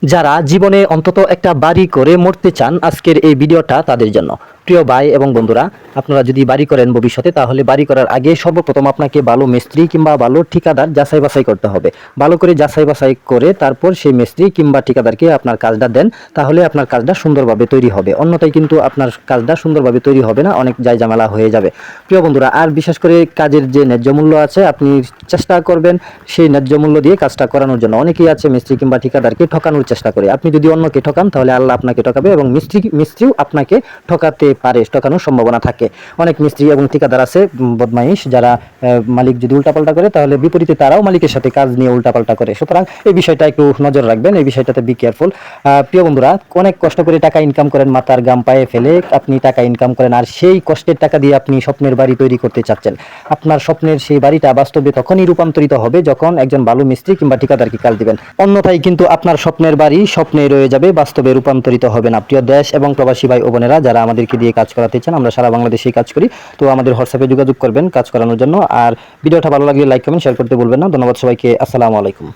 যারা জীবনে অন্তত একটা বাড়ি করে মরতে চান, আজকের এই ভিডিওটা তাদের জন্য। প্রিয় ভাই এবং বন্ধুরা, আপনারা যদি বাড়ি করেন ভবিষ্যতে, তাহলে বাড়ি করার আগে সর্বপ্রথম আপনাকে ভালো মিস্ত্রি কিংবা ভালো ঠিকাদার যাচাই বাছাই করতে হবে। ভালো করে যাচাই বাছাই করে তারপর সেই মিস্ত্রি কিংবা ঠিকাদারকে আপনার কাজটা দেন, তাহলে আপনার কাজটা সুন্দরভাবে তৈরি হবে। অন্যথায় কিন্তু আপনার কাজটা সুন্দরভাবে তৈরি হবে না, অনেক জায়জামেলা হয়ে যাবে। প্রিয় বন্ধুরা, আর বিশেষ করে কাজের যে ন্যায্য মূল্য আছে, আপনি চেষ্টা করবেন সেই ন্যায্য মূল্য দিয়ে কাজটা করানোর জন্য। অনেকেই আছে মিস্ত্রি কিংবা ঠিকাদারকে ঠকানোর চেষ্টা করে। আপনি যদি অন্যকে ঠকান, তাহলে আল্লাহ আপনাকে ঠকাবে এবং মিস্ত্রিও আপনাকে ঠকাতে পারে, ঠকানোর সম্ভাবনা থাকে। অনেক মিস্ত্রি এবং ঠিকাদার আছে বদমাইশ, যারা মালিক যদি উল্টাপাল্টা করে, তাহলে বিপরীতে তারাও মালিকের সাথে কাজ নিয়ে উল্টাপাল্টা করে। সুতরাং এই বিষয়টা একটু নজর রাখবেন, এই বিষয়টাতে বি কেয়ারফুল। প্রিয় বন্ধুরা, অনেক কষ্ট করে টাকা ইনকাম করেন, মাথার ঘাম পায়ে ফেলে আপনি টাকা ইনকাম করেন, আর সেই কষ্টের টাকা দিয়ে আপনি স্বপ্নের বাড়ি তৈরি করতে চাচ্ছেন। আপনার স্বপ্নের সেই বাড়িটা বাস্তবে তখনই রূপান্তরিত হবে যখন একজন ভালো মিস্ত্রি কিংবা ঠিকাদারকে কাজ দিবেন। অন্যথায় কিন্তু আপনার স্বপ্নের বাড়ি স্বপ্নেই রয়ে যাবে, বাস্তবে রূপান্তরিত হবে না। প্রিয় দেশ এবং প্রবাসী ভাই ও বোনেরা, যারা আমাদেরকে দিয়ে কাজ করাতে চান, আমরা সারা বাংলাদেশেই কাজ করি, তো আমাদের হোয়াটসঅ্যাপে যোগাযোগ করবেন কাজ করানোর জন্য। আর ভিডিওটা ভালো লাগলে লাইক কমেন্ট শেয়ার করতে ভুলবেন না। ধন্যবাদ সবাইকে। আসসালামু আলাইকুম।